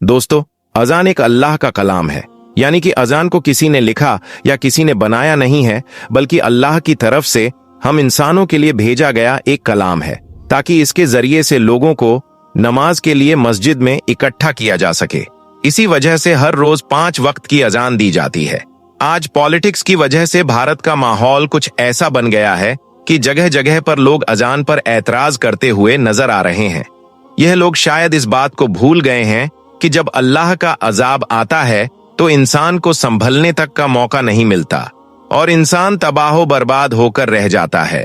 दोस्तों, अजान एक अल्लाह का कलाम है। यानी कि अजान को किसी ने लिखा या किसी ने बनाया नहीं है, बल्कि अल्लाह की तरफ से हम इंसानों के लिए भेजा गया एक कलाम है, ताकि इसके जरिए से लोगों को नमाज के लिए मस्जिद में इकट्ठा किया जा सके। इसी वजह से हर रोज 5 वक्त की अजान दी जाती है। आज पॉलिटिक्स की वजह से भारत का माहौल कुछ ऐसा बन गया है कि जगह जगह पर लोग अजान पर ऐतराज करते हुए नजर आ रहे हैं। यह लोग शायद इस बात को भूल गए हैं कि जब अल्लाह का अजाब आता है तो इंसान को संभलने तक का मौका नहीं मिलता और इंसान तबाह बर्बाद होकर रह जाता है।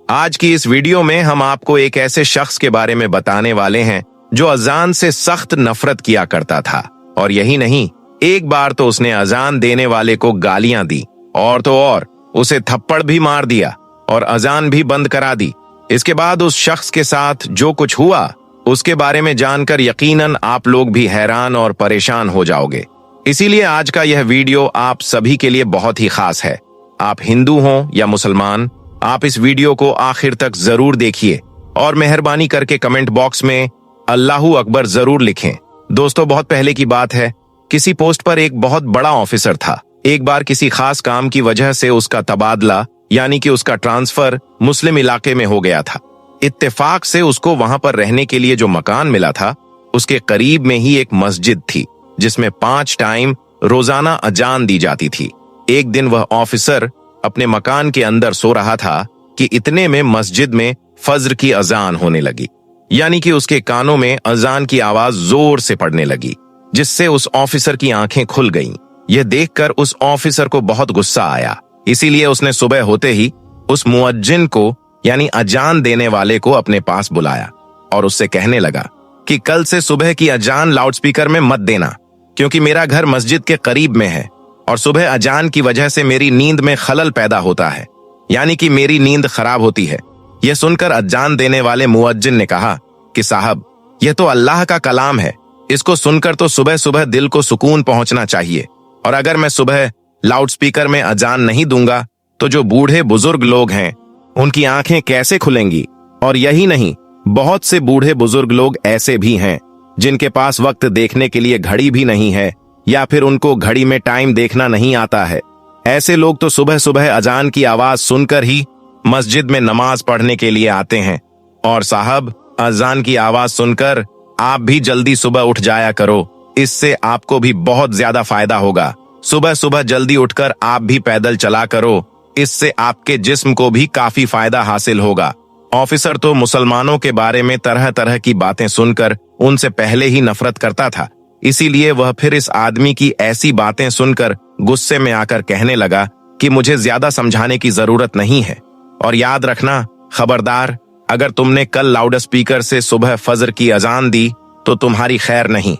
आज की इस वीडियो में हम आपको एक ऐसे शख्स के बारे में बताने वाले हैं जो अजान से सख्त नफरत किया करता था, और यही नहीं, एक बार तो उसने अजान देने वाले को गालियां दी और तो और उसे थप्पड़ भी मार दिया और अजान भी बंद करा दी। इसके बाद उस शख्स के साथ जो कुछ हुआ उसके बारे में जानकर यकीनन आप लोग भी हैरान और परेशान हो जाओगे। इसीलिए आज का यह वीडियो आप सभी के लिए बहुत ही खास है। आप हिंदू हों या मुसलमान, आप इस वीडियो को आखिर तक जरूर देखिए और मेहरबानी करके कमेंट बॉक्स में अल्लाहू अकबर जरूर लिखें। दोस्तों, बहुत पहले की बात है, किसी पोस्ट पर एक बहुत बड़ा ऑफिसर था। एक बार किसी खास काम की वजह से उसका तबादला यानी कि उसका ट्रांसफर मुस्लिम इलाके में हो गया था। इत्तेफाक से उसको वहां पर रहने के लिए जो मकान मिला था उसके करीब में ही एक मस्जिद थी जिसमें 5 टाइम रोजाना अजान दी जाती थी। एक दिन वह ऑफिसर अपने मकान के अंदर सो रहा था कि इतने में मस्जिद में फज्र की अजान होने लगी, यानी कि उसके कानों में अजान की आवाज जोर से पड़ने लगी, जिससे उस ऑफिसर की आंखें खुल गईं। यह देखकर उस ऑफिसर को बहुत गुस्सा आया। इसीलिए उसने सुबह होते ही उस मुअज्जिन को यानी अजान देने वाले को अपने पास बुलाया और उससे कहने लगा कि कल से सुबह की अजान लाउडस्पीकर में मत देना, क्योंकि मेरा घर मस्जिद के करीब में है और सुबह अजान की वजह से मेरी नींद में खलल पैदा होता है, यानी कि मेरी नींद खराब होती है। यह सुनकर अजान देने वाले मुअज्जिन ने कहा कि साहब, यह तो अल्लाह का कलाम है, इसको सुनकर तो सुबह सुबह दिल को सुकून पहुंचना चाहिए, और अगर मैं सुबह लाउडस्पीकर में अजान नहीं दूंगा तो जो बूढ़े बुजुर्ग लोग हैं उनकी आंखें कैसे खुलेंगी। और यही नहीं, बहुत से बूढ़े बुजुर्ग लोग ऐसे भी हैं जिनके पास वक्त देखने के लिए घड़ी भी नहीं है, या फिर उनको घड़ी में टाइम देखना नहीं आता है। ऐसे लोग तो सुबह सुबह अजान की आवाज सुनकर ही मस्जिद में नमाज पढ़ने के लिए आते हैं। और साहब, अजान की आवाज सुनकर आप भी जल्दी सुबह उठ जाया करो, इससे आपको भी बहुत ज्यादा फायदा होगा। सुबह सुबह जल्दी उठकर आप भी पैदल चला करो, इससे आपके जिस्म को भी काफी फायदा हासिल होगा। ऑफिसर तो मुसलमानों के बारे में तरह तरह की बातें सुनकर उनसे पहले ही नफरत करता था, इसीलिए वह फिर इस आदमी की ऐसी बातें सुनकर गुस्से में आकर कहने लगा कि मुझे ज्यादा समझाने की जरूरत नहीं है, और याद रखना, खबरदार, अगर तुमने कल लाउड स्पीकर से सुबह फजर की अजान दी तो तुम्हारी खैर नहीं।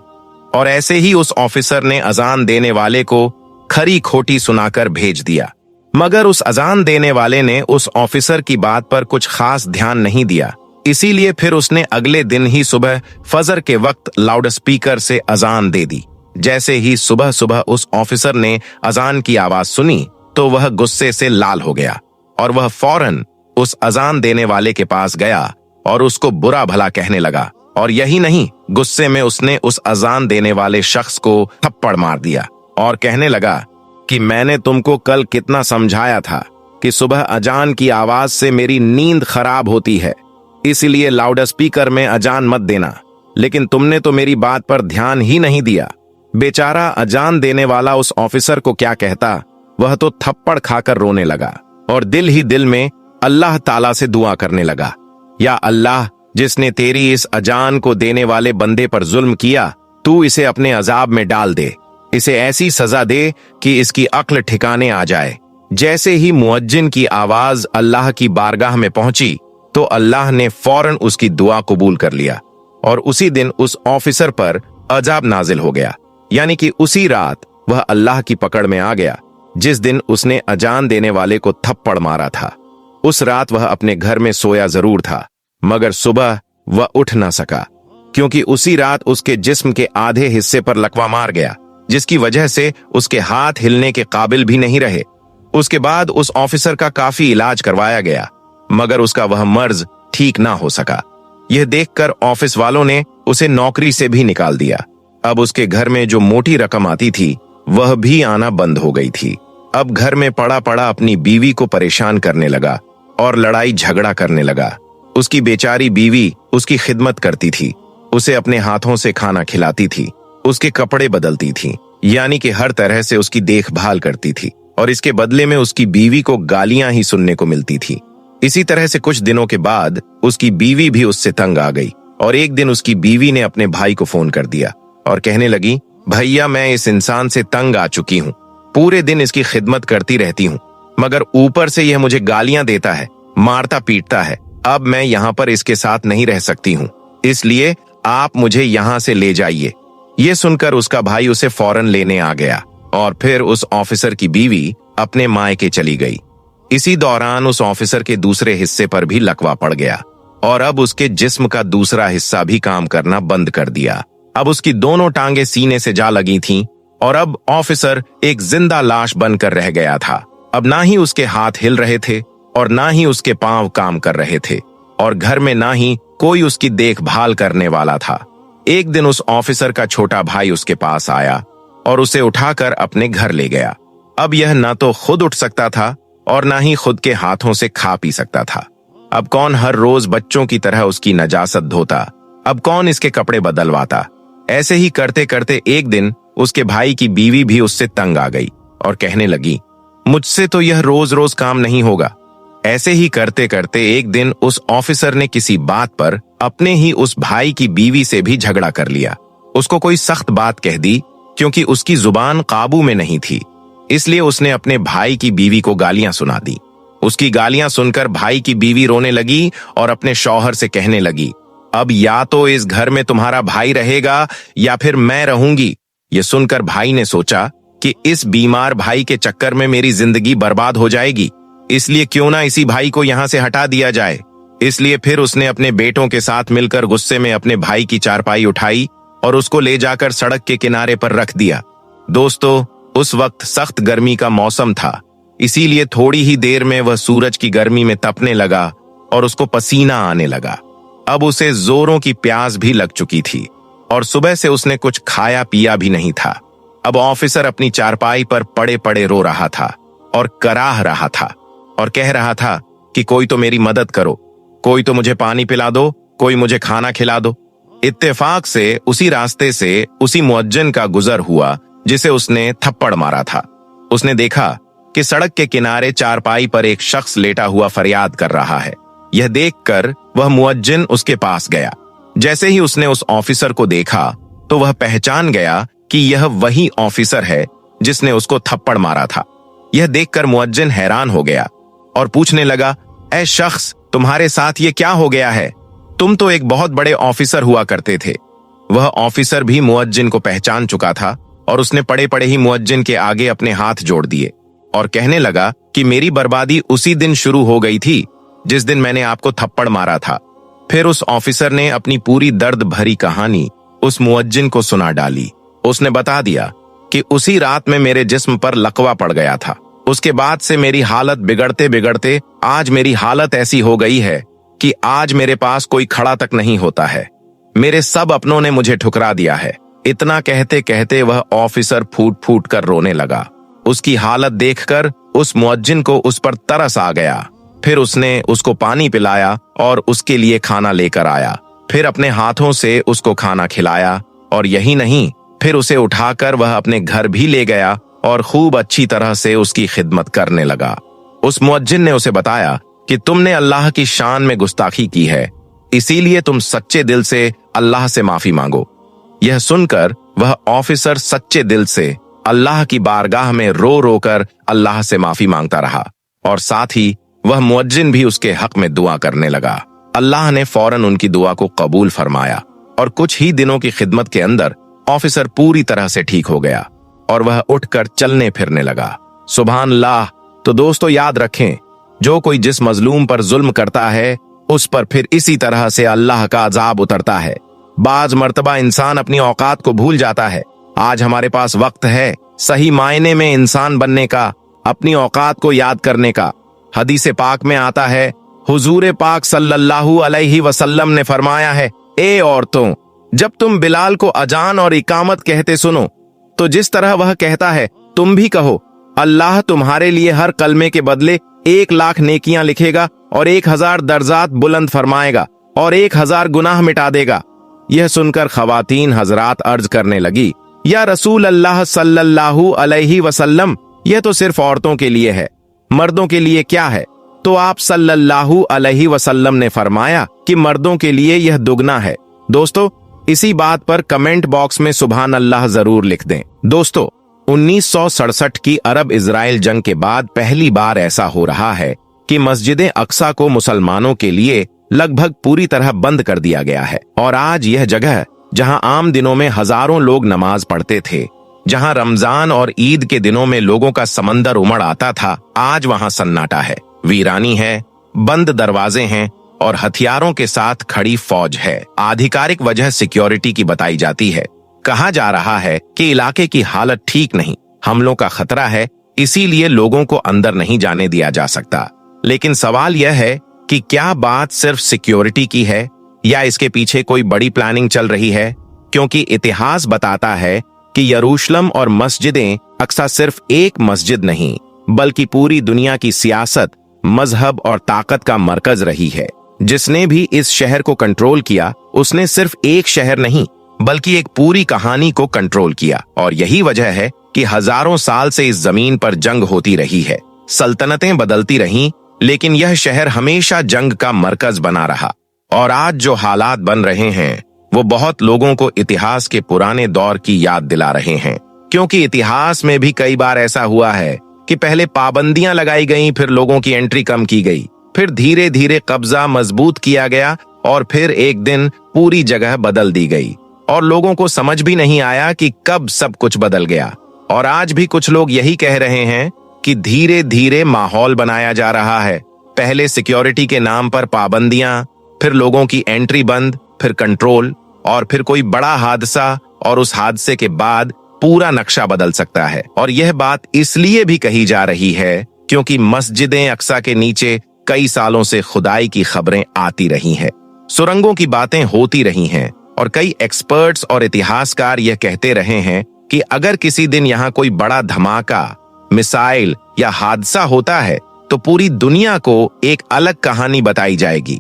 और ऐसे ही उस ऑफिसर ने अजान देने वाले को खरी खोटी सुनाकर भेज दिया। मगर उस अजान देने वाले ने उस ऑफिसर की बात पर कुछ खास ध्यान नहीं दिया, इसीलिए फिर उसने अगले दिन ही सुबह फजर के वक्त लाउड स्पीकर से अजान दे दी। जैसे ही सुबह सुबह उस ऑफिसर ने अजान की आवाज सुनी तो वह गुस्से से लाल हो गया और वह फौरन उस अजान देने वाले के पास गया और उसको बुरा भला कहने लगा। और यही नहीं, गुस्से में उसने उस अजान देने वाले शख्स को थप्पड़ मार दिया और कहने लगा कि मैंने तुमको कल कितना समझाया था कि सुबह अजान की आवाज से मेरी नींद खराब होती है, इसलिए लाउड स्पीकर में अजान मत देना, लेकिन तुमने तो मेरी बात पर ध्यान ही नहीं दिया। बेचारा अजान देने वाला उस ऑफिसर को क्या कहता, वह तो थप्पड़ खाकर रोने लगा और दिल ही दिल में अल्लाह ताला से दुआ करने लगा, या अल्लाह, जिसने तेरी इस अजान को देने वाले बंदे पर जुल्म किया, तू इसे अपने अजाब में डाल दे, इसे ऐसी सजा दे कि इसकी अक्ल ठिकाने आ जाए। जैसे ही मुअज्जिन की आवाज अल्लाह की बारगाह में पहुंची तो अल्लाह ने फौरन उसकी दुआ कबूल कर लिया और उसी दिन उस ऑफिसर पर अजाब नाजिल हो गया, यानी कि उसी रात वह अल्लाह की पकड़ में आ गया जिस दिन उसने अजान देने वाले को थप्पड़ मारा था। उस रात वह अपने घर में सोया जरूर था, मगर सुबह वह उठ ना सका, क्योंकि उसी रात उसके जिस्म के आधे हिस्से पर लकवा मार गया, जिसकी वजह से उसके हाथ हिलने के काबिल भी नहीं रहे। उसके बाद उस ऑफिसर का काफी इलाज करवाया गया, मगर उसका वह मर्ज ठीक ना हो सका। यह देखकर ऑफिस वालों ने उसे नौकरी से भी निकाल दिया। अब उसके घर में जो मोटी रकम आती थी वह भी आना बंद हो गई थी। अब घर में पड़ा पड़ा अपनी बीवी को परेशान करने लगा और लड़ाई झगड़ा करने लगा। उसकी बेचारी बीवी उसकी खिदमत करती थी, उसे अपने हाथों से खाना खिलाती थी, उसके कपड़े बदलती थी, यानी कि हर तरह से उसकी देखभाल करती थी और इसके बदले में उसकी बीवी को गालियां ही सुनने को मिलती थी। इसी तरह से कुछ दिनों के बाद उसकी बीवी भी उससे तंग आ गई और एक दिन उसकी बीवी ने अपने भाई को फोन कर दिया और कहने लगी, भैया मैं इस इंसान से तंग आ चुकी हूँ, पूरे दिन इसकी खिदमत करती रहती हूँ, मगर ऊपर से यह मुझे गालियां देता है, मारता पीटता है। अब मैं यहाँ पर इसके साथ नहीं रह सकती हूँ, इसलिए आप मुझे यहाँ से ले जाइए। ये सुनकर उसका भाई उसे फौरन लेने आ गया और फिर उस ऑफिसर की बीवी अपने मायके चली गई। इसी दौरान उस ऑफिसर के दूसरे हिस्से पर भी लकवा पड़ गया और अब उसके जिस्म का दूसरा हिस्सा भी काम करना बंद कर दिया। अब उसकी दोनों टांगे सीने से जा लगी थीं और अब ऑफिसर एक जिंदा लाश बनकर रह गया था। अब ना ही उसके हाथ हिल रहे थे और ना ही उसके पांव काम कर रहे थे और घर में ना ही कोई उसकी देखभाल करने वाला था। एक दिन उस ऑफिसर का छोटा भाई उसके पास आया और उसे उठाकर अपने घर ले गया। अब यह ना तो खुद उठ सकता था और ना ही खुद के हाथों से खा पी सकता था। अब कौन हर रोज बच्चों की तरह उसकी नजासत धोता, अब कौन इसके कपड़े बदलवाता। ऐसे ही करते करते एक दिन उसके भाई की बीवी भी उससे तंग आ गई और कहने लगी, मुझसे तो यह रोज रोज काम नहीं होगा। ऐसे ही करते करते एक दिन उस ऑफिसर ने किसी बात पर अपने ही उस भाई की बीवी से भी झगड़ा कर लिया। उसको कोई सख्त बात कह दी क्योंकि उसकी जुबान काबू में नहीं थी, इसलिए उसने अपने भाई की बीवी को गालियां सुना दी। उसकी गालियां सुनकर भाई की बीवी रोने लगी और अपने शौहर से कहने लगी, अब या तो इस घर में तुम्हारा भाई रहेगा या फिर मैं रहूंगी। ये सुनकर भाई ने सोचा कि इस बीमार भाई के चक्कर में मेरी जिंदगी बर्बाद हो जाएगी, इसलिए क्यों ना इसी भाई को यहां से हटा दिया जाए। इसलिए फिर उसने अपने बेटों के साथ मिलकर गुस्से में अपने भाई की चारपाई उठाई और उसको ले जाकर सड़क के किनारे पर रख दिया। दोस्तों, उस वक्त सख्त गर्मी का मौसम था, इसीलिए थोड़ी ही देर में वह सूरज की गर्मी में तपने लगा और उसको पसीना आने लगा। अब उसे जोरों की प्यास भी लग चुकी थी और सुबह से उसने कुछ खाया पिया भी नहीं था। अब ऑफिसर अपनी चारपाई पर पड़े पड़े रो रहा था और कराह रहा था और कह रहा था कि कोई तो मेरी मदद करो, कोई तो मुझे पानी पिला दो, कोई मुझे खाना खिला दो। इत्तेफाक से उसी रास्ते से उसी मुअज्जिन का गुजर हुआ जिसे उसने थप्पड़ मारा था। उसने देखा कि सड़क के किनारे चारपाई पर एक शख्स लेटा हुआ फरियाद कर रहा है। यह देखकर वह मुअज्जिन उसके पास गया। जैसे ही उसने उस ऑफिसर को देखा तो वह पहचान गया कि यह वही ऑफिसर है जिसने उसको थप्पड़ मारा था। यह देखकर मुअज्जिन हैरान हो गया और पूछने लगा, ऐ शख्स, तुम्हारे साथ ये क्या हो गया है? तुम तो एक बहुत बड़े ऑफिसर हुआ करते थे। वह ऑफिसर भी मुअज्जिन को पहचान चुका था और उसने पड़े पड़े ही मुअज्जिन के आगे अपने हाथ जोड़ दिए और कहने लगा कि मेरी बर्बादी उसी दिन शुरू हो गई थी जिस दिन मैंने आपको थप्पड़ मारा था। फिर उस ऑफिसर ने अपनी पूरी दर्द भरी कहानी उस मुअज्जिन को सुना डाली। उसने बता दिया कि उसी रात में मेरे जिस्म पर लकवा पड़ गया था। उसके बाद से मेरी हालत बिगड़ते बिगड़ते आज मेरी हालत ऐसी हो गई है कि आज मेरे पास कोई खड़ा तक नहीं होता है। मेरे सब अपनों ने मुझे ठुकरा दिया है। इतना कहते कहते वह ऑफिसर फूट फूट कर रोने लगा। उसकी हालत देखकर उस मुअज्जिन को उस पर तरस आ गया। फिर उसने उसको पानी पिलाया और उसके लिए खाना लेकर आया। फिर अपने हाथों से उसको खाना खिलाया और यही नहीं, फिर उसे उठाकर वह अपने घर भी ले गया और खूब अच्छी तरह से उसकी खिदमत करने लगा। उस मुअज्जिन ने उसे बताया कि तुमने अल्लाह की शान में गुस्ताखी की है, इसीलिए तुम सच्चे दिल से अल्लाह से माफी मांगो। यह सुनकर वह ऑफिसर सच्चे दिल से अल्लाह की बारगाह में रो रो कर अल्लाह से माफी मांगता रहा और साथ ही वह मुअज्जिन भी उसके हक में दुआ करने लगा। अल्लाह ने फौरन उनकी दुआ को कबूल फरमाया और कुछ ही दिनों की खिदमत के अंदर ऑफिसर पूरी तरह से ठीक हो गया और वह उठकर चलने फिरने लगा। सुभान अल्लाह। तो दोस्तों, याद रखें, जो कोई जिस मजलूम पर जुल्म करता है उस पर फिर इसी तरह से अल्लाह का अजाब उतरता है। बाज मर्तबा इंसान अपनी औकात को भूल जाता है। आज हमारे पास वक्त है सही मायने में इंसान बनने का, अपनी औकात को याद करने का। हदीस पाक में आता है, हुजूर पाक सल्लल्लाहु अलैहि वसल्लम ने फरमाया है, ए औरतों, जब तुम बिलाल को अजान और इकामत कहते सुनो तो जिस तरह वह कहता है तुम भी कहो, अल्लाह तुम्हारे लिए हर कलमे के बदले 1,00,000 नेकियां लिखेगा और 1,000 दर्जात बुलंद फरमाएगा और 1,000 गुनाह मिटा देगा। यह सुनकर खवातीन हजरात अर्ज करने लगी, या रसूल अल्लाह सल्लल्लाहु अलैहि वसल्लम, यह तो सिर्फ औरतों के लिए है, मर्दों के लिए क्या है? तो आप सल्लल्लाहु अलैहि वसल्लम ने फरमाया कि मर्दों के लिए यह दुगना है। दोस्तों, इसी बात पर कमेंट बॉक्स में सुभान अल्लाह जरूर लिख दें। दोस्तों, 1967 की अरब इजराइल जंग के बाद पहली बार ऐसा हो रहा है कि मस्जिद अक्सा को मुसलमानों के लिए लगभग पूरी तरह बंद कर दिया गया है। और आज यह जगह, जहां आम दिनों में हजारों लोग नमाज पढ़ते थे, जहां रमजान और ईद के दिनों में लोगों का समंदर उमड़ आता था, आज वहां सन्नाटा है, वीरानी है, बंद दरवाजे हैं और हथियारों के साथ खड़ी फौज है। आधिकारिक वजह सिक्योरिटी की बताई जाती है। कहा जा रहा है कि इलाके की हालत ठीक नहीं, हमलों का खतरा है, इसीलिए लोगों को अंदर नहीं जाने दिया जा सकता। लेकिन सवाल यह है कि क्या बात सिर्फ सिक्योरिटी की है या इसके पीछे कोई बड़ी प्लानिंग चल रही है? क्योंकि इतिहास बताता है कि यरूशलेम और मस्जिदें अक्सा सिर्फ एक मस्जिद नहीं, बल्कि पूरी दुनिया की सियासत, मजहब और ताकत का मरकज रही है। जिसने भी इस शहर को कंट्रोल किया, उसने सिर्फ एक शहर नहीं, बल्कि एक पूरी कहानी को कंट्रोल किया। और यही वजह है कि हजारों साल से इस जमीन पर जंग होती रही है, सल्तनतें बदलती रहीं, लेकिन यह शहर हमेशा जंग का मरकज बना रहा। और आज जो हालात बन रहे हैं, वो बहुत लोगों को इतिहास के पुराने दौर की याद दिला रहे हैं। क्योंकि इतिहास में भी कई बार ऐसा हुआ है कि पहले पाबंदियां लगाई गईं, फिर लोगों की एंट्री कम की गई, फिर धीरे धीरे कब्जा मजबूत किया गया और फिर एक दिन पूरी जगह बदल दी गई और लोगों को समझ भी नहीं आया कि कब सब कुछ बदल गया। और आज भी कुछ लोग यही कह रहे हैं कि धीरे धीरे माहौल बनाया जा रहा है। पहले सिक्योरिटी के नाम पर पाबंदियां, फिर लोगों की एंट्री बंद, फिर कंट्रोल, और फिर कोई बड़ा हादसा, और उस हादसे के बाद पूरा नक्शा बदल सकता है। और यह बात इसलिए भी कही जा रही है क्योंकि मस्जिदें अक्सा के नीचे कई सालों से खुदाई की खबरें आती रही हैं, सुरंगों की बातें होती रही हैं, और कई एक्सपर्ट्स और इतिहासकार यह कहते रहे हैं कि अगर किसी दिन यहाँ कोई बड़ा धमाका, मिसाइल या हादसा होता है तो पूरी दुनिया को एक अलग कहानी बताई जाएगी।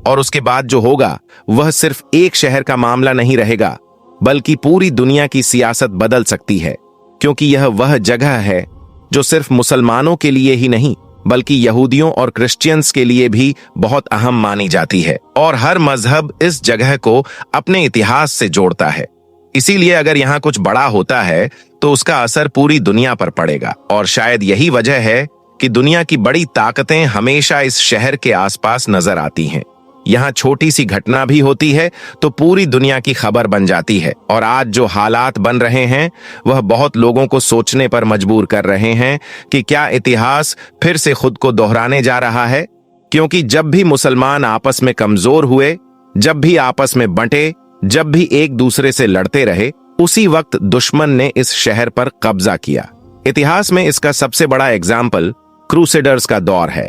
और उसके बाद जो होगा वह सिर्फ एक शहर का मामला नहीं रहेगा, बल्कि पूरी दुनिया की सियासत बदल सकती है। क्योंकि यह वह जगह है जो सिर्फ मुसलमानों के लिए ही नहीं, बल्कि यहूदियों और क्रिश्चियंस के लिए भी बहुत अहम मानी जाती है। और हर मजहब इस जगह को अपने इतिहास से जोड़ता है। इसीलिए अगर यहाँ कुछ बड़ा होता है तो उसका असर पूरी दुनिया पर पड़ेगा। और शायद यही वजह है कि दुनिया की बड़ी ताकतें हमेशा इस शहर के आसपास नजर आती हैं। यहाँ छोटी सी घटना भी होती है तो पूरी दुनिया की खबर बन जाती है। और आज जो हालात बन रहे हैं वह बहुत लोगों को सोचने पर मजबूर कर रहे हैं कि क्या इतिहास फिर से खुद को दोहराने जा रहा है। क्योंकि जब भी मुसलमान आपस में कमजोर हुए, जब भी आपस में बंटे, जब भी एक दूसरे से लड़ते रहे, उसी वक्त दुश्मन ने इस शहर पर कब्जा किया। इतिहास में इसका सबसे बड़ा एग्जाम्पल क्रूसेडर्स का दौर है।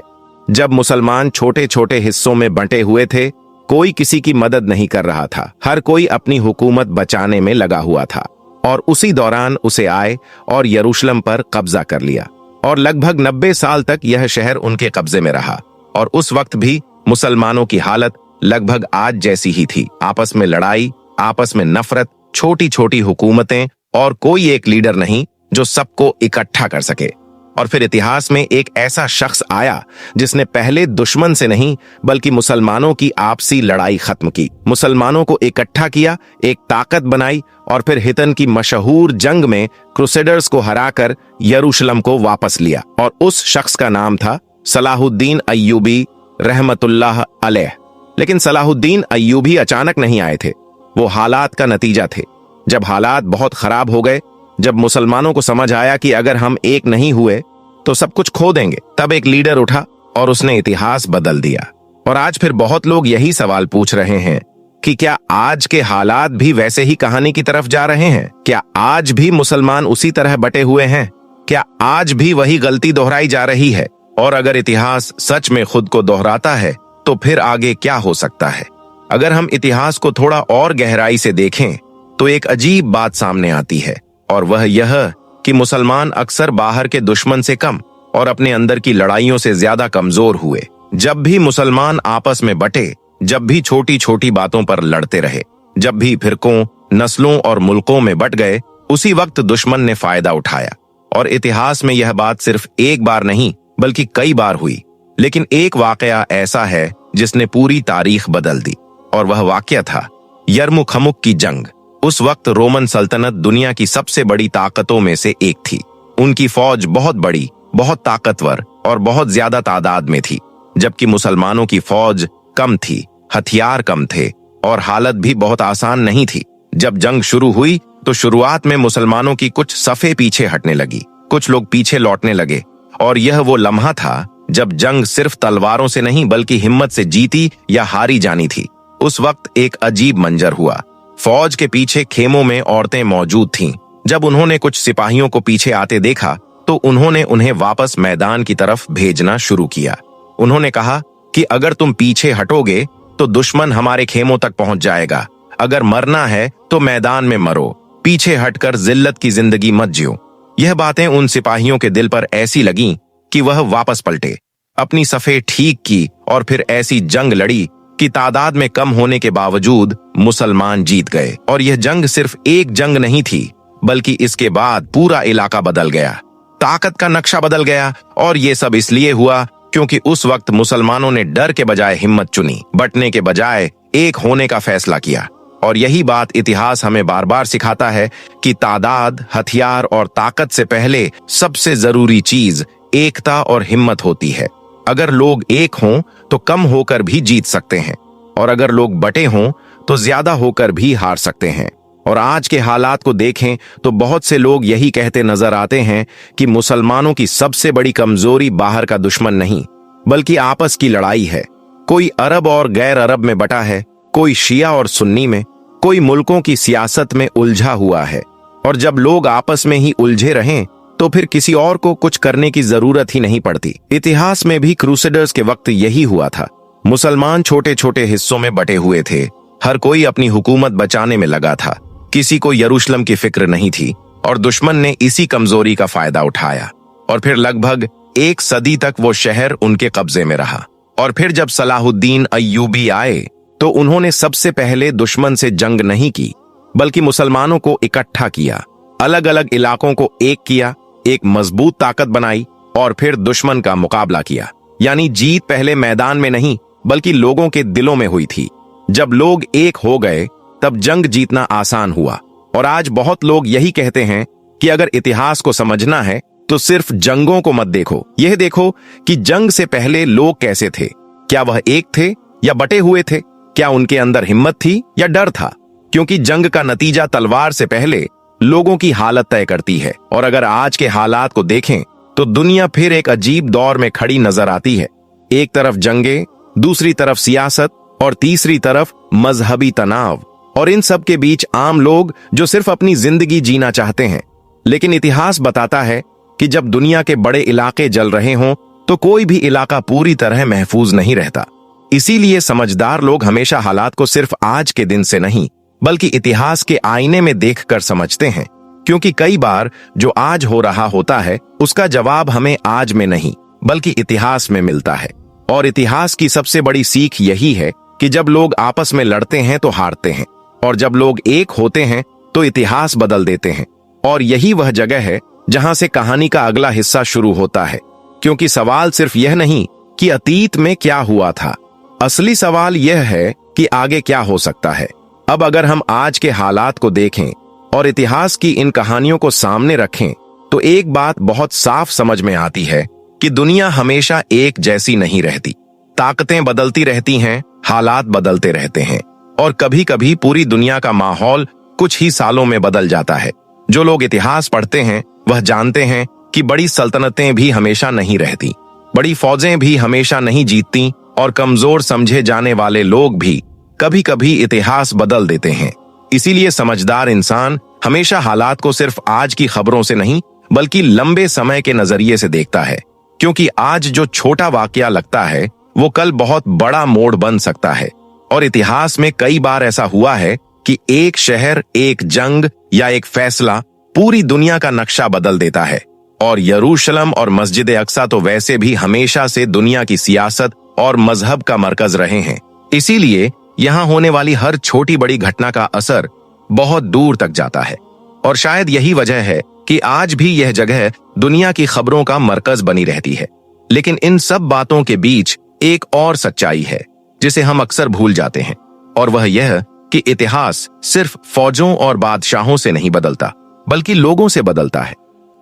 जब मुसलमान छोटे छोटे हिस्सों में बंटे हुए थे, कोई किसी की मदद नहीं कर रहा था, हर कोई अपनी हुकूमत बचाने में लगा हुआ था। और उसी दौरान उसे आए और यरूशलेम पर कब्जा कर लिया और लगभग 90 साल तक यह शहर उनके कब्जे में रहा। और उस वक्त भी मुसलमानों की हालत लगभग आज जैसी ही थी, आपस में लड़ाई, आपस में नफरत, छोटी छोटी हुकूमतें, और कोई एक लीडर नहीं जो सबको इकट्ठा कर सके। और फिर इतिहास में एक ऐसा शख्स आया जिसने पहले दुश्मन से नहीं बल्कि मुसलमानों की आपसी लड़ाई खत्म की, मुसलमानों को इकट्ठा किया, एक ताकत बनाई, और फिर हितन की मशहूर जंग में क्रूसेडर्स को हराकर यरूशलेम को वापस लिया। और उस शख्स का नाम था सलाहुद्दीन अय्यूबी रहमतुल्लाह अलैह। लेकिन सलाहुद्दीन अय्यूबी अचानक नहीं आए थे, वो हालात का नतीजा थे। जब हालात बहुत खराब हो गए, जब मुसलमानों को समझ आया कि अगर हम एक नहीं हुए तो सब कुछ खो देंगे, तब एक लीडर उठा और उसने इतिहास बदल दिया। और आज फिर बहुत लोग यही सवाल पूछ रहे हैं कि क्या आज के हालात भी वैसे ही कहानी की तरफ जा रहे हैं? क्या आज भी मुसलमान उसी तरह बटे हुए हैं? क्या आज भी वही गलती दोहराई जा रही है? और अगर इतिहास सच में खुद को दोहराता है तो फिर आगे क्या हो सकता है? अगर हम इतिहास को थोड़ा और गहराई से देखें तो एक अजीब बात सामने आती है, और वह यह कि मुसलमान अक्सर बाहर के दुश्मन से कम और अपने अंदर की लड़ाइयों से ज्यादा कमजोर हुए। जब भी मुसलमान आपस में बटे, जब भी छोटी छोटी बातों पर लड़ते रहे, जब भी फिरकों, नस्लों और मुल्कों में बट गए, उसी वक्त दुश्मन ने फायदा उठाया। और इतिहास में यह बात सिर्फ एक बार नहीं बल्कि कई बार हुई। लेकिन एक वाकया ऐसा है जिसने पूरी तारीख बदल दी, और वह वाकया था यरमुख की जंग। उस वक्त रोमन सल्तनत दुनिया की सबसे बड़ी ताकतों में से एक थी। उनकी फौज बहुत बड़ी, बहुत ताकतवर और बहुत ज्यादा तादाद में थी, जबकि मुसलमानों की फौज कम थी, हथियार कम थे और हालत भी बहुत आसान नहीं थी। जब जंग शुरू हुई तो शुरुआत में मुसलमानों की कुछ सफे पीछे हटने लगी, कुछ लोग पीछे लौटने लगे, और यह वो लम्हा था जब जंग सिर्फ तलवारों से नहीं बल्कि हिम्मत से जीती या हारी जानी थी। उस वक्त एक अजीब मंजर हुआ। फौज के पीछे खेमों में औरतें मौजूद थीं। जब उन्होंने कुछ सिपाहियों को पीछे आते देखा तो उन्होंने उन्हें वापस मैदान की तरफ भेजना शुरू किया। उन्होंने कहा कि अगर तुम पीछे हटोगे तो दुश्मन हमारे खेमों तक पहुंच जाएगा। अगर मरना है तो मैदान में मरो, पीछे हटकर जिल्लत की जिंदगी मत जियो। यह बातें उन सिपाहियों के दिल पर ऐसी लगीं कि वह वापस पलटे, अपनी सफे ठीक की और फिर ऐसी जंग लड़ी कि तादाद में कम होने के बावजूद मुसलमान जीत गए। और यह जंग सिर्फ एक जंग नहीं थी, बल्कि इसके बाद पूरा इलाका बदल गया, ताकत का नक्शा बदल गया। और ये सब इसलिए हुआ क्योंकि उस वक्त मुसलमानों ने डर के बजाय हिम्मत चुनी, बटने के बजाय एक होने का फैसला किया। और यही बात इतिहास हमें बार बार सिखाता है कि तादाद, हथियार और ताकत से पहले सबसे जरूरी चीज एकता और हिम्मत होती है। अगर लोग एक हों तो कम होकर भी जीत सकते हैं, और अगर लोग बटे हों तो ज्यादा होकर भी हार सकते हैं। और आज के हालात को देखें तो बहुत से लोग यही कहते नजर आते हैं कि मुसलमानों की सबसे बड़ी कमजोरी बाहर का दुश्मन नहीं बल्कि आपस की लड़ाई है। कोई अरब और गैर अरब में बटा है, कोई शिया और सुन्नी में, कोई मुल्कों की सियासत में उलझा हुआ है। और जब लोग आपस में ही उलझे रहें तो फिर किसी और को कुछ करने की जरूरत ही नहीं पड़ती। इतिहास में भी क्रूसेडर्स के वक्त यही हुआ था। मुसलमान छोटे छोटे हिस्सों में बटे हुए थे, हर कोई अपनी हुकूमत बचाने में लगा था, किसी को यरूशलेम की फिक्र नहीं थी, और दुश्मन ने इसी कमजोरी का फायदा उठाया। और फिर लगभग एक सदी तक वो शहर उनके कब्जे में रहा। और फिर जब सलाहुद्दीन अय्यूबी आए तो उन्होंने सबसे पहले दुश्मन से जंग नहीं की बल्कि मुसलमानों को इकट्ठा किया, अलग अलग इलाकों को एक किया, एक मजबूत ताकत बनाई और फिर दुश्मन का मुकाबला किया। यानी जीत पहले मैदान में नहीं बल्कि लोगों के दिलों में हुई थी। जब लोग एक हो गए तब जंग जीतना आसान हुआ। और आज बहुत लोग यही कहते हैं कि अगर इतिहास को समझना है तो सिर्फ जंगों को मत देखो, यह देखो कि जंग से पहले लोग कैसे थे। क्या वह एक थे या बटे हुए थे? क्या उनके अंदर हिम्मत थी या डर था? क्योंकि जंग का नतीजा तलवार से पहले लोगों की हालत तय करती है। और अगर आज के हालात को देखें तो दुनिया फिर एक अजीब दौर में खड़ी नजर आती है। एक तरफ जंगे, दूसरी तरफ सियासत और तीसरी तरफ मजहबी तनाव, और इन सब के बीच आम लोग जो सिर्फ अपनी जिंदगी जीना चाहते हैं। लेकिन इतिहास बताता है कि जब दुनिया के बड़े इलाके जल रहे हों तो कोई भी इलाका पूरी तरह महफूज नहीं रहता। इसीलिए समझदार लोग हमेशा हालात को सिर्फ आज के दिन से नहीं बल्कि इतिहास के आईने में देखकर समझते हैं, क्योंकि कई बार जो आज हो रहा होता है उसका जवाब हमें आज में नहीं बल्कि इतिहास में मिलता है। और इतिहास की सबसे बड़ी सीख यही है कि जब लोग आपस में लड़ते हैं तो हारते हैं, और जब लोग एक होते हैं तो इतिहास बदल देते हैं। और यही वह जगह है जहां से कहानी का अगला हिस्सा शुरू होता है। क्योंकि सवाल सिर्फ यह नहीं कि अतीत में क्या हुआ था, असली सवाल यह है कि आगे क्या हो सकता है। अब अगर हम आज के हालात को देखें और इतिहास की इन कहानियों को सामने रखें तो एक बात बहुत साफ समझ में आती है कि दुनिया हमेशा एक जैसी नहीं रहती। ताकतें बदलती रहती हैं, हालात बदलते रहते हैं, और कभी कभी पूरी दुनिया का माहौल कुछ ही सालों में बदल जाता है। जो लोग इतिहास पढ़ते हैं वह जानते हैं कि बड़ी सल्तनतें भी हमेशा नहीं रहती, बड़ी फौजें भी हमेशा नहीं जीतती, और कमजोर समझे जाने वाले लोग भी कभी कभी इतिहास बदल देते हैं। इसीलिए समझदार इंसान हमेशा हालात को सिर्फ आज की खबरों से नहीं बल्कि लंबे समय के नजरिए से देखता है, क्योंकि आज जो छोटा वाकया लगता है वो कल बहुत बड़ा मोड़ बन सकता है। और इतिहास में कई बार ऐसा हुआ है कि एक शहर, एक जंग या एक फैसला पूरी दुनिया का नक्शा बदल देता है। और यरूशलेम और मस्जिद अक्सा तो वैसे भी हमेशा से दुनिया की सियासत और मजहब का मरकज रहे हैं। इसीलिए यहाँ होने वाली हर छोटी बड़ी घटना का असर बहुत दूर तक जाता है। और शायद यही वजह है कि आज भी यह जगह दुनिया की खबरों का मरकज बनी रहती है। लेकिन इन सब बातों के बीच एक और सच्चाई है जिसे हम अक्सर भूल जाते हैं, और वह यह कि इतिहास सिर्फ फौजों और बादशाहों से नहीं बदलता, बल्कि लोगों से बदलता है।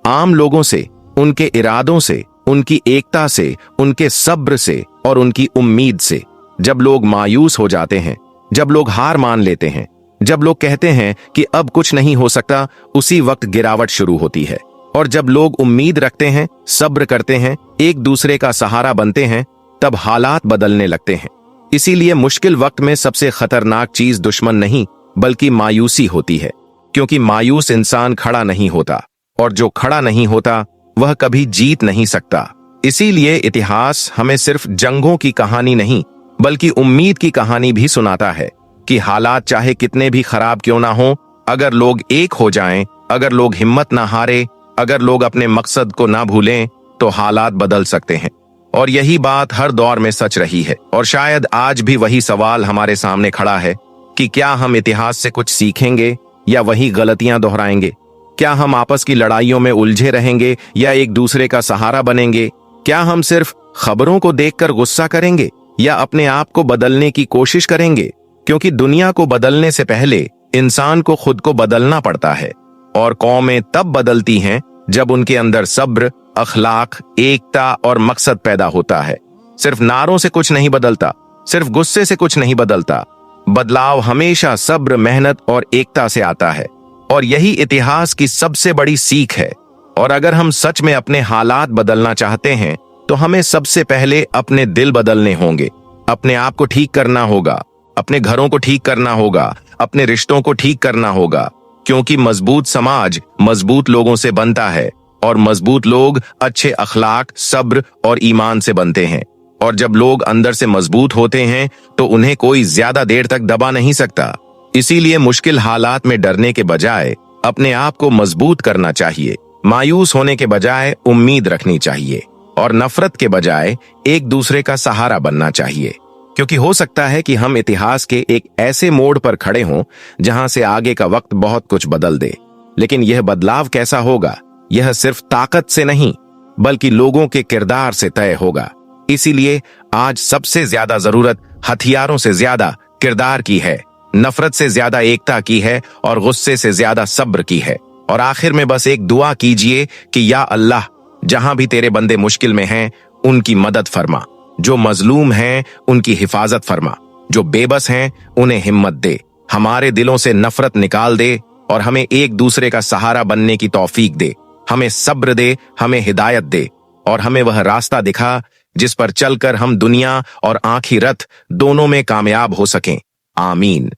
आम लोगों से, उनके इरादों से, उनकी एकता से, उनके सब्र से और उनकी उम्मीद से। जब लोग मायूस हो जाते हैं, जब लोग हार मान लेते हैं, जब लोग कहते हैं कि अब कुछ नहीं हो सकता, उसी वक्त गिरावट शुरू होती है। और जब लोग उम्मीद रखते हैं, सब्र करते हैं, एक दूसरे का सहारा बनते हैं, तब हालात बदलने लगते हैं। इसीलिए मुश्किल वक्त में सबसे खतरनाक चीज दुश्मन नहीं, बल्कि मायूसी होती है, क्योंकि मायूस इंसान खड़ा नहीं होता, और जो खड़ा नहीं होता वह कभी जीत नहीं सकता। इसीलिए इतिहास हमें सिर्फ जंगों की कहानी नहीं, बल्कि उम्मीद की कहानी भी सुनाता है कि हालात चाहे कितने भी खराब क्यों ना हो, अगर लोग एक हो जाएं, अगर लोग हिम्मत ना हारे, अगर लोग अपने मकसद को ना भूलें, तो हालात बदल सकते हैं। और यही बात हर दौर में सच रही है। और शायद आज भी वही सवाल हमारे सामने खड़ा है कि क्या हम इतिहास से कुछ सीखेंगे या वही गलतियां दोहराएंगे? क्या हम आपस की लड़ाइयों में उलझे रहेंगे या एक दूसरे का सहारा बनेंगे? क्या हम सिर्फ खबरों को देखकर गुस्सा करेंगे या अपने आप को बदलने की कोशिश करेंगे? क्योंकि दुनिया को बदलने से पहले इंसान को खुद को बदलना पड़ता है। और कौमें तब बदलती हैं जब उनके अंदर सब्र, अखलाक, एकता और मकसद पैदा होता है। सिर्फ नारों से कुछ नहीं बदलता, सिर्फ गुस्से से कुछ नहीं बदलता। बदलाव हमेशा सब्र, मेहनत और एकता से आता है। और यही इतिहास की सबसे बड़ी सीख है। और अगर हम सच में अपने हालात बदलना चाहते हैं, तो हमें सबसे पहले अपने दिल बदलने होंगे। अपने आप को ठीक करना होगा, अपने घरों को ठीक करना होगा, अपने रिश्तों को ठीक करना होगा। क्योंकि मजबूत समाज मजबूत लोगों से बनता है, और मजबूत लोग अच्छे अखलाक, सब्र और ईमान से बनते हैं। और जब लोग अंदर से मजबूत होते हैं, तो उन्हें कोई ज्यादा देर तक दबा नहीं सकता। इसीलिए मुश्किल हालात में डरने के बजाय अपने आप को मजबूत करना चाहिए। मायूस होने के बजाय उम्मीद रखनी चाहिए, और नफरत के बजाय एक दूसरे का सहारा बनना चाहिए। क्योंकि हो सकता है कि हम इतिहास के एक ऐसे मोड़ पर खड़े हों जहां से आगे का वक्त बहुत कुछ बदल दे। लेकिन यह बदलाव कैसा होगा, यह सिर्फ ताकत से नहीं, बल्कि लोगों के किरदार से तय होगा। इसीलिए आज सबसे ज्यादा जरूरत हथियारों से ज्यादा किरदार की है, नफरत से ज्यादा एकता की है, और गुस्से से ज्यादा सब्र की है। और आखिर में बस एक दुआ कीजिए कि या अल्लाह, जहां भी तेरे बंदे मुश्किल में हैं, उनकी मदद फरमा। जो मजलूम हैं उनकी हिफाजत फरमा, जो बेबस हैं उन्हें हिम्मत दे, हमारे दिलों से नफरत निकाल दे, और हमें एक दूसरे का सहारा बनने की तौफीक दे। हमें सब्र दे, हमें हिदायत दे, और हमें वह रास्ता दिखा जिस पर चलकर हम दुनिया और आखिरत दोनों में कामयाब हो सकें। आमीन।